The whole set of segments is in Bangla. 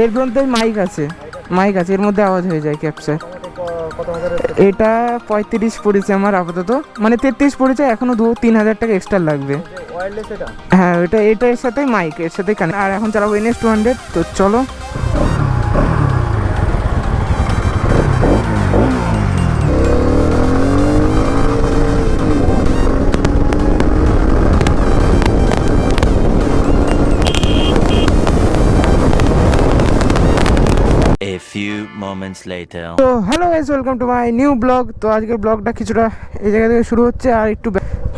এর মধ্যে মাইক আছে, এর মধ্যে আওয়াজ হয়ে যায় ক্যাপচার। এটা 35 পড়েছে আমার আপাতত, মানে 33 পড়েছে, এখনো 2-3 হাজার টাকা এক্সট্রা লাগবে। হ্যাঁ এটা এর সাথে মাইক, এর সাথে কানেক্ট। আর এখন চালাবো NS 200, তো চলো। A few moments later. তো hello guys, welcome to my new blog. তো আজকের ব্লগটা কিছুটা এই জায়গা থেকে শুরু হচ্ছে, আর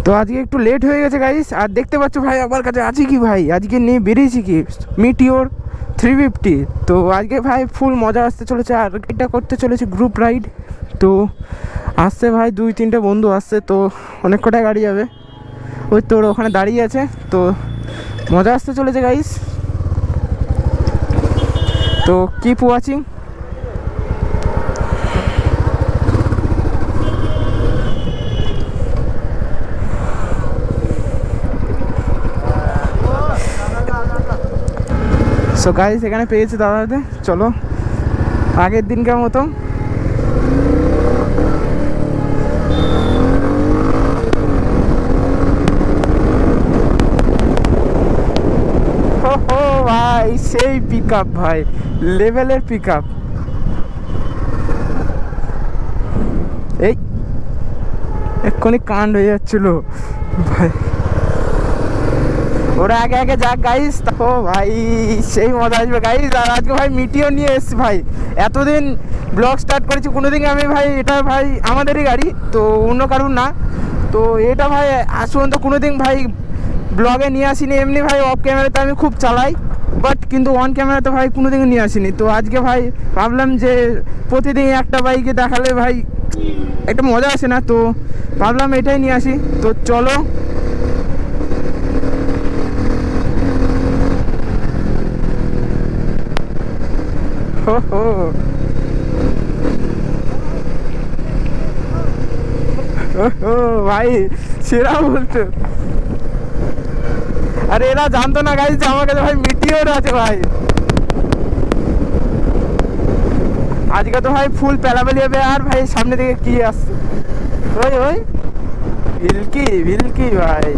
তো আজকে একটু লেট হয়ে গেছে গাইস। আর দেখতে পাচ্ছ ভাই আমার কাছে আছে কি ভাই, আজকে নিয়ে বেরিয়েছি কি মিটিওর 350। তো আজকে ভাই ফুল মজা আসতে চলেছে, আর এটা করতে চলেছে গ্রুপ রাইড। তো আসছে ভাই 2-3টে বন্ধু আসছে, তো অনেক কটা গাড়ি যাবে, ওই তোর ওখানে দাঁড়িয়ে আছে। তো মজা আসতে চলেছে গাইস, তো কিপ ওয়াচিং। সো গাইস এখানে পেয়েছি দাদাতে, চলো আগের দিনকার মতো। ও ভাই সেই পিক আপ ভাই, লেভেলের পিক আপ। এই এক্ষুনি কাণ্ড হয়ে যাচ্ছিল ভাই, ওরা আগে আগে যাক গাইস। ও ভাই সেই মজা আসবে গাইস। আর আজকে ভাই মিটিও নিয়ে এসছি ভাই, এতদিন ব্লগ স্টার্ট করেছি কোনোদিন আমি ভাই, এটা ভাই আমাদেরই গাড়ি, তো অন্য কারুর না। তো এটা ভাই আজ পর্যন্ত কোনোদিন ভাই ব্লগে নিয়ে আসিনি। এমনি ভাই অফ ক্যামেরাতে আমি খুব চালাই, বাট কিন্তু অন ক্যামেরাতে ভাই কোনোদিন নিয়ে আসিনি। তো আজকে ভাই ভাবলাম যে প্রতিদিন একটা বাইকে দেখালে ভাই একটা মজা আসে না, তো ভাবলাম এটাই নিয়ে আসি। তো চলো ভাই সেরা বলতো। আরে এরা জানতো না গাইস যে আমার কাছে ভাই মিটিওর আছে ভাই। আজকে তো ভাই ফুল পেলাবেলি হবে। আর ভাই সামনে থেকে কি আসছে, ওই ওই ভিলকি ভাই।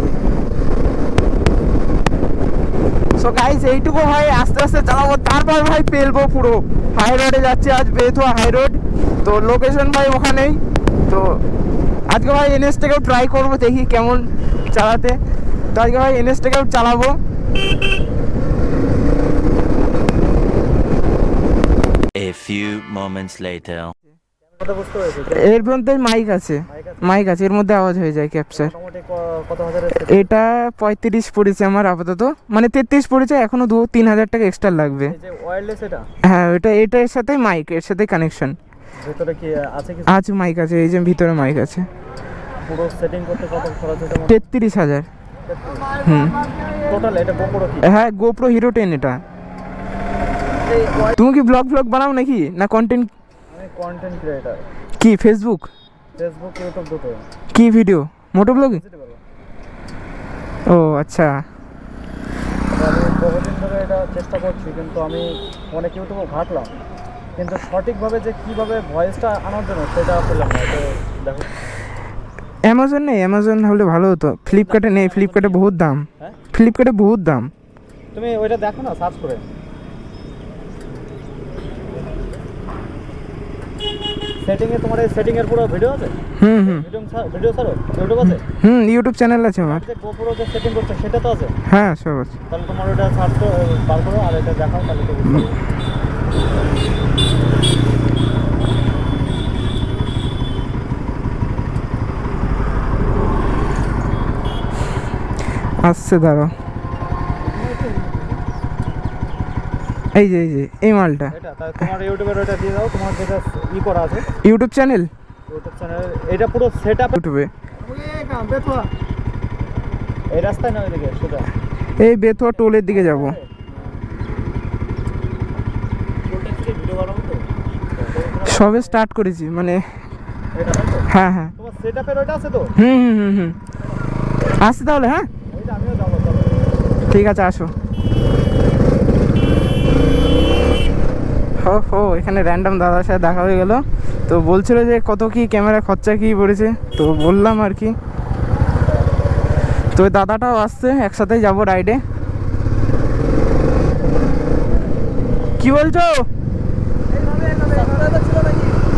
সো গাইস এইটুকু ভাই আস্তে আস্তে চালাবো, তারপর ভাই পেলবো পুরো। হাই রোডে যাচ্ছি আজ, বেথুয়া হাই রোড। তো লোকেশন ভাই ওখানেই। তো আজকে ভাই NS-টাকেও ট্রাই করবো, দেখি কেমন চালাতে। তো আজকে ভাই NS-টাকেও চালাবো। A few moments later. এর মধ্যে মাইক আছে, এর মধ্যে আওয়াজ হয়ে যায় ক্যাপচার। এটা 35 পড়েছে আমার আপাতত, মানে 33 পড়েছে, এখনো 2-3 হাজার টাকা এক্সট্রা লাগবে। হ্যাঁ এটা এর সাথে মাইক, এর সাথে কানেকশন। ভিতরে কি আছে? আছে মাইক আছে, এই যে ভিতরে মাইক আছে। পুরো সেটিং করতে কত খরচ হতে? 33,000। টোটাল এটা গোপ্রো কি? হ্যাঁ গোপ্রো হিরো 10 এটা। তুমি কি ব্লগ বানাও নাকি, না কন্টেন্ট? আমি কন্টেন্ট ক্রিয়েটর। কি ফেসবুক ইউটিউব দুটো। কি ভিডিও? মোটো ব্লগে? ও আচ্ছা। আমি বহুদিন ধরে এটা চেষ্টা করছি, কিন্তু আমি অনেক ইউটিউবে ঘাটলাম, কিন্তু সঠিকভাবে যে কিভাবে ভয়েসটা আনার জন্য সেটা পেলাম না। তো দেখো অ্যামাজন নেই? অ্যামাজন হলে ভালো হতো। ফ্লিপকার্টে নেই, ফ্লিপকার্টে বহুত দাম। হ্যাঁ ফ্লিপকার্টে বহুত দাম। তুমি ওইটা দেখো না, সার্চ করে। সেটিংয়ে তোমার এই সেটিংয়ের পুরো ভিডিও আছে? ভিডিও ছাড়ো ইউটিউব আছে? ইউটিউব চ্যানেল আছে আমার। যে গোপ্রো যে সেটিং করছে সেটা তো আছে? হ্যাঁ সব আছে। তাহলে তোমার ওটা সার্চ করে বার করো আর এটা দেখাও, তাহলে তো বুঝতে পারবে। আসছে দাঁড়াও, এই যে এই মালটা। এটা তাহলে তোমার ইউটিউবের ওটা দিয়ে দাও, তোমার যেটা করা আছে ইউটিউব চ্যানেল। এটা পুরো সেটআপ ইউটিউবে। এই রাস্তায় না ওইদিকে সোজা? এই বেথুয়া টোলের দিকে যাব। সবে স্টার্ট করেছি, মানে হ্যাঁ তোমার সেটআপের ওটা আছে তো? আসছে তাহলে। হ্যাঁ আমিও যাবো, চলো। ঠিক আছে আসো। ও এখানে র্যান্ডম দাদার সাথে দেখা হয়ে গেল। তো বলছিল যে কত কি ক্যামেরা খরচা কি পড়েছে, তো বললাম আর কি। তো ওই দাদাটাও আসছে, একসাথেই যাবো রাইডে। কি বলছো?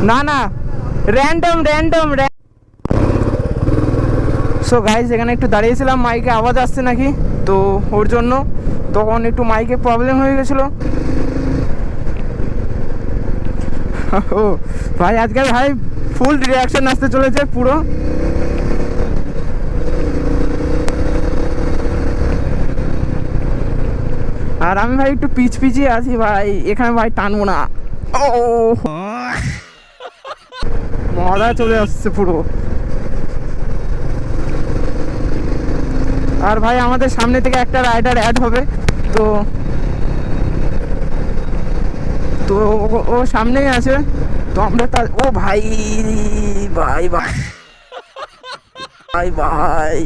না না, র্যান্ডম। সো গাইজ এখানে একটু দাঁড়িয়েছিলাম, মাইকে আওয়াজ আসছে নাকি, তো ওর জন্য তখন একটু মাইকে প্রবলেম হয়ে গেছিলো। ও ভাই আজকাল ভাই ফুল রিয়াকশন আসতে চলেছে পুরো। আর আমি ভাই একটু পিছিয়ে আছি ভাই, এখানে ভাই টানবো না। ও মজা চলে আসছে পুরো। আর ভাই আমাদের সামনে থেকে একটা রাইডার অ্যাড হবে, তো তো ও সামনেই আছে। তো আমরা তার ও ভাই ভাই ভাই ভাই ভাই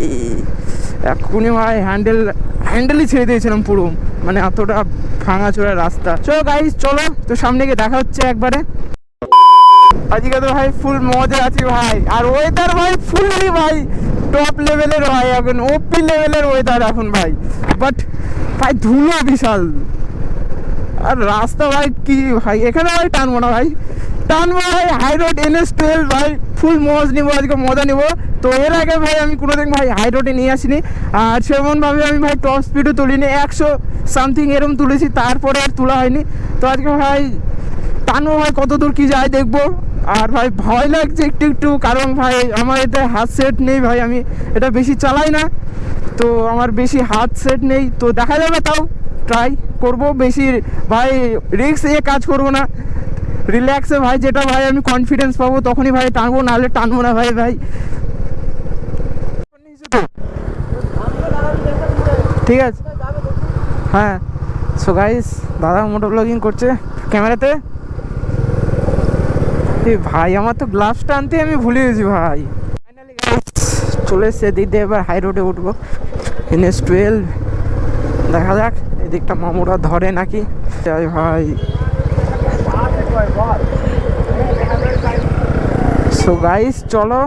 এক্ষুনি ভাই হ্যান্ডেলই ছেড়ে দিয়েছিলাম পুরো, মানে এতটা ভাঙাচোরা রাস্তা। চলো গাইস চলো, তো সামনে গিয়ে দেখা হচ্ছে একবারে। আজকে তো ভাই ফুল মজা আছি ভাই, আর ওয়েদার ভাই ফুললি ভাই টপ লেভেলের ভাই, এখন ওপি লেভেলের ওয়েদার এখন ভাই। বাট ভাই ধুলো বিশাল, আর রাস্তা ভাই কি ভাই, এখানে ভাই টানবো না ভাই, টানবো ভাই হাই রোড NS12 ভাই, ফুল মজ নিবো আজকে, মজা নিবো। তো এর আগে ভাই আমি কোনোদিন ভাই হাই রোডে নিয়ে আসিনি, আর সেমনভাবে আমি ভাই টপ স্পিডও তুলিনি, 100 সামথিং এরম তুলেছি, তারপরে আর তোলা হয়নি। তো আজকে ভাই টানবো ভাই, কত দূর কী যায় দেখবো। আর ভাই ভয় লাগছে একটু, কারণ ভাই আমার এতে হাত সেট নেই ভাই, আমি এটা বেশি চালাই না, তো আমার বেশি হাত সেট নেই। তো দেখা যাবে, তাও ট্রাই করবো, বেশি ভাই রিস্ক নিয়ে কাজ করবো না, রিল্যাক্সে ভাই, যেটা ভাই আমি কনফিডেন্স পাবো তখনই ভাই টানবো, নাহলে টানবো না ভাই। ঠিক আছে, হ্যাঁ। সো গাইস দাদা মোটো ব্লগিং করছে ক্যামেরাতে। ভাই আমার তো গ্লাভসটা আনতে আমি ভুলে গেছি ভাই। ফাইনালি গাইস চলে এসছে, এদিক দিয়ে এবার হাই রোডে উঠবো, NS12। দেখা যাক এদিকটা মামুরা ধরে নাকি। যাই ভাই, সো গাইস চলো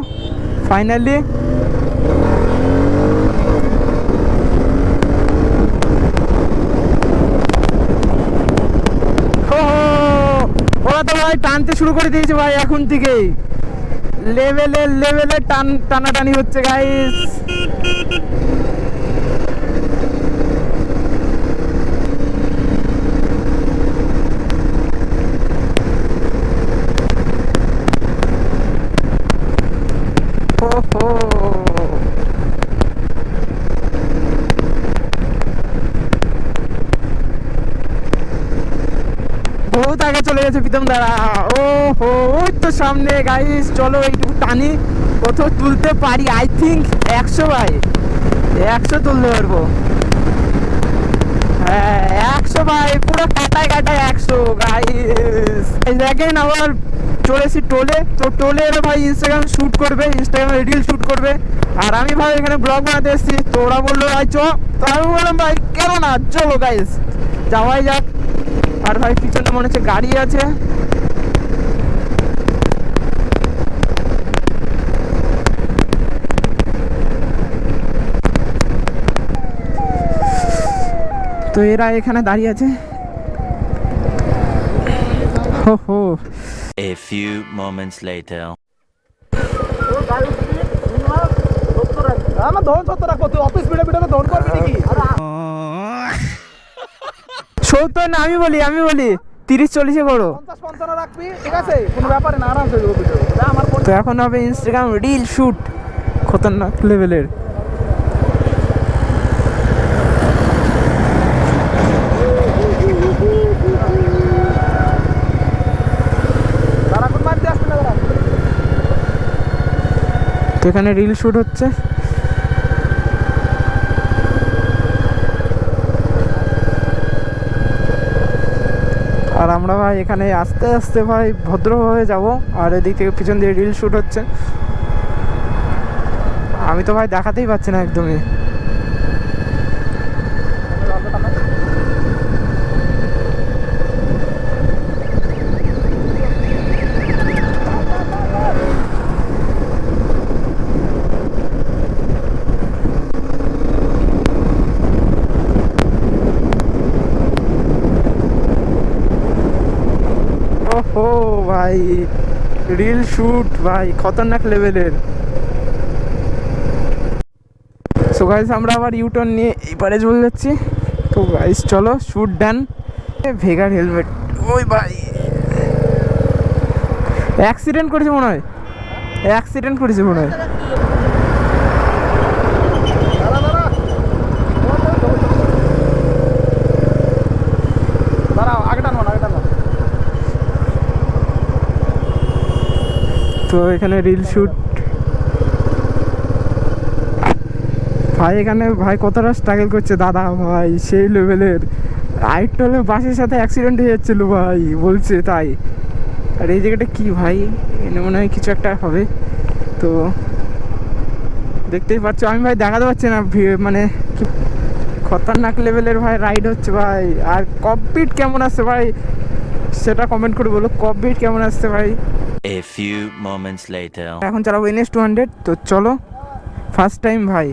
ফাইনালি। ওরা তো ভাই টানতে শুরু করে দিয়েছে ভাই, এখন থেকেই লেভেলে টানাটানি হচ্ছে গাইস। বহুত আগে চলে গেছে প্রীতম দাঁড়া। ও হো ওই তো সামনে গাইস, চলো একটু টানি, কত তুলতে পারি। আই থিঙ্ক 100 ভাই, 100 তুলতে পারবো। হ্যাঁ 100 ভাই, পুরো কাটায় 100 গাইস। দেখেন আবার চলেছি টোলে, তো টোলে এরা ভাই ইনস্টাগ্রাম শ্যুট করবে, ইনস্টাগ্রামে রিল শ্যুট করবে, আর আমি ভাই এখানে ব্লগ বানাতে এসেছি। তো ওরা বললো ভাই চ, তো আমি বললাম ভাই কেন না, চলো গাইস যাওয়াই যাক। আর ভাই পিছনে মনে হচ্ছে গাড়ি আছে, তো এরা এখানে দাঁড়িয়ে আছে। হো A few moments later. আমার ধন সত্য রাখবো, তুই অফিস ভিডিও ধন করবি নাকি? 70 না, আমি বলি 30-40 করো, 50-55 রাখবি, ঠিক আছে, কোনো ব্যাপারে না, আরামসে দেবো ভিডিও। আমার তো এখন হবে ইনস্টাগ্রাম রিল শুট, খতরনাক লেভেলের। তো এখানে রিল শুট হচ্ছে, আর আমরা ভাই এখানে আস্তে আস্তে ভাই ভদ্রভাবে যাব, আর এদিক থেকে পিছন দিয়ে রিল শুট হচ্ছে। আমি তো ভাই দেখাতেই পাচ্ছি না একদমই। ভাই, রিল শুট ভাই খতরনাক লেভেলের। সো গাইস আমরা আবার ইউটার্ন নিয়ে এবারে চলে যাচ্ছি। তো গাইস চলো শুট ডান। ভেগার হেলমেট, ওই ভাই অ্যাক্সিডেন্ট করেছে মনে হয়, অ্যাক্সিডেন্ট করেছে মনে হয়। তো এখানে রিল শুট ভাই, এখানে ভাই কতটা স্ট্রাগল করছে দাদা ভাই, সেই লেভেলের। আরেকটা হলে বাসের সাথে অ্যাক্সিডেন্ট হয়ে যাচ্ছিল ভাই, বলছে তাই। আর এই জায়গাটা কি ভাই, এখানে মনে হয় কিছু একটা হবে। তো দেখতেই পাচ্ছ, আমি ভাই দেখাতে পারছি না, মানে খতরনাক লেভেলের ভাই রাইড হচ্ছে ভাই। আর কপবিট কেমন আসছে ভাই সেটা কমেন্ট করে বলো, কপবিট কেমন আসছে ভাই। A few moments later. এখন চালাবো NS 200। তো চলো, ফার্স্ট টাইম ভাই।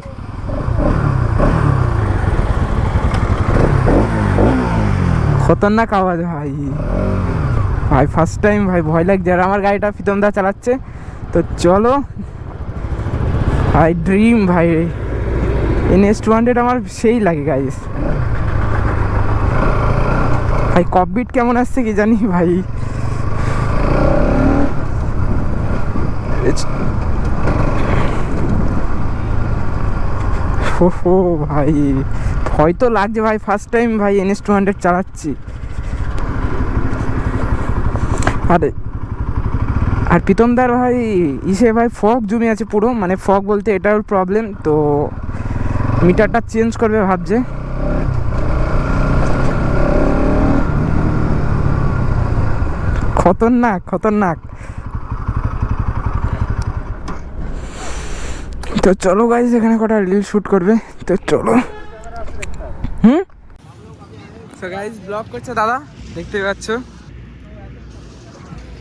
খতরনাক আওয়াজ ভাই, ভাই ফার্স্ট টাইম ভাই, ভয় লাগছে। আর আমার গাড়িটা প্রীতম দা চালাচ্ছে। তো চলো ভাই, ড্রিম ভাই, NS 200 আমার সেই লাগে গাইস। ভাই কপবিট কেমন আসছে কি জানি ভাই। ও ভাই ভয় তো লাগছে ভাই, ফার্স্ট টাইম ভাই NS 200 চালাচ্ছি। আর প্রীতমদার ভাই ইসে ভাই ফগ জমে আছে পুরো, মানে ফগ বলতে এটাও প্রবলেম। তো মিটারটা চেঞ্জ করবে ভাবছে। খতরনাক খতরনাক। তো চলো গাইস, এখানে কটা রিল শুট করবে। তো চলো। তো গাইস ব্লগ করছে দাদা, দেখতে পাচ্ছ।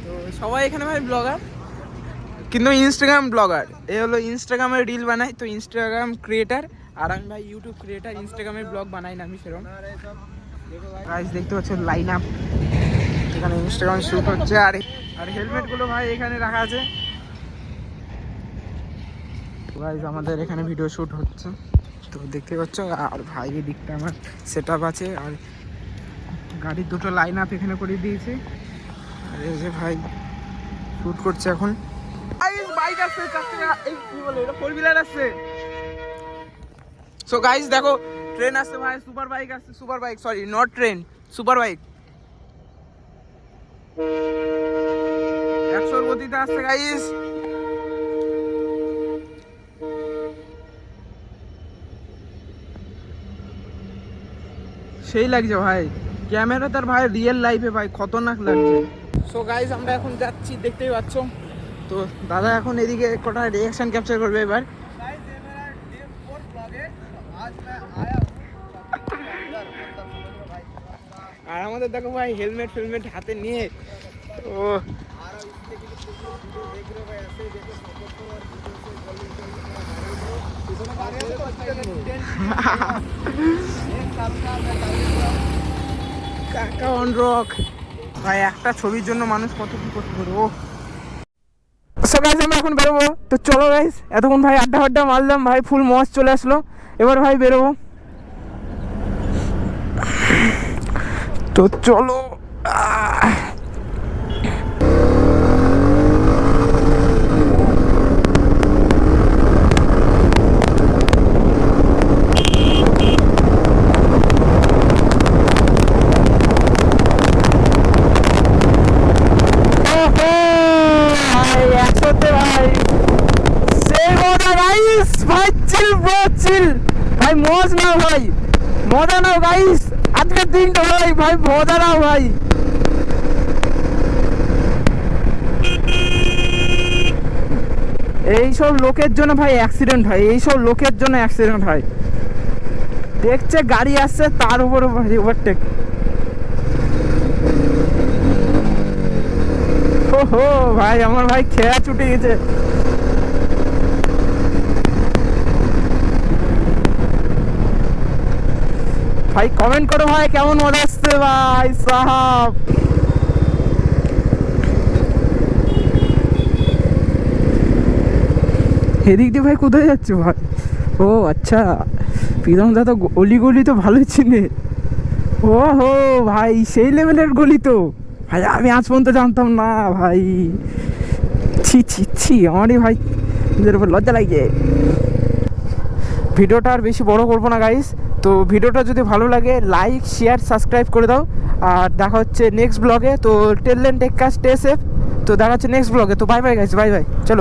তো সবাই এখানে ভাই ব্লগার, কিন্তু ইনস্টাগ্রাম ব্লগার। এ হলো ইনস্টাগ্রামে রিল বানাই, তো ইনস্টাগ্রাম ক্রিয়েটার। আর আমি ভাই ইউটিউব ক্রিয়েটার, ইনস্টাগ্রামে ব্লগ বানাই না আমি সেরকম। গাইস দেখতে পাচ্ছ লাইন আপ, এখানে ইনস্টাগ্রাম শুট হচ্ছে। আর হেলমেটগুলো ভাই এখানে রাখা আছে। গাইস আমাদের এখানে ভিডিও শুট হচ্ছে, তো দেখতে পাচ্ছ। আর ভাই এই দিকটা আমার সেট আপ আছে, আর গাড়ির দুটো লাইন আপ এখানে করে দিয়েছি। আর এই যে ভাই শুট করছে এখন। বাইক আসছে, এই কি বলে এটা, 4 হুইলার আসছে। সো গাইস দেখো, ট্রেন আসছে ভাই, সুপার বাইক আসছে, super bike, sorry not train, super bike 100 গতিতে আসছে গাইস। সেই লাগছে ভাই, ক্যামেরা তার ভাই রিয়েল লাইফে ভাই খতরনাক লাগছে। সো গাইস আমরা এখন যাচ্ছি, দেখতেই পাচ্ছ। তো দাদা এখন এদিকে কটা রিঅ্যাকশন ক্যাপচার করবে এবার। আর আমাদের দেখো ভাই হেলমেট ফেলমেট হাতে নিয়ে। ও কাকা অন রক ভাই, একটা ছবির জন্য মানুষ কত কি করতে পারে। ও সো গাইস আমরা এখন বেরোবো। তো চলো গাইস, এতক্ষণ ভাই আড্ডা ফাড্ডা মারলাম ভাই, ফুল মজ চলে আসলো। এবার ভাই বেরোবো। তো চলো। ভাই মজ নাও ভাই, মজা নাও গাইস, আজকের দিনটা ভাই ভাই মজা নাও ভাই। এইসব লোকের জন্য ভাই অ্যাক্সিডেন্ট হয়, এইসব লোকের জন্য অ্যাক্সিডেন্ট হয়। দেখছে গাড়ি আসছে, তার উপরে ওভারটেক। ও ভাই আমার ভাই খেয়া ছুটে গেছে। ভাই কমেন্ট করো ভাই কেমন মজা আসছে ভাই সাহাব। এদিক দিয়ে ভাই কোথায় যাচ্ছে ভাই? ও আচ্ছা, প্রীতম দা তো অলিগলি তো ভালোই চিনে। ও হো ভাই, সেই লেভেলের গলি তো ভাই, আমি আজ পর্যন্ত জানতাম না ভাই। ছি ছি ছি, আমারই ভাই নিজের উপর লজ্জা লাগে। ভিডিওটা আর বেশি বড় করবো না গাইস, তো ভিডিওটা যদি ভালো লাগে লাইক শেয়ার সাবস্ক্রাইব করে দাও। আর দেখা হচ্ছে নেক্সট ব্লগে। তো টেল দেন টেক কাজ স্টে সেফ। তো দেখা হচ্ছে নেক্সট ব্লগে। তো bye bye guys, bye bye, চলো।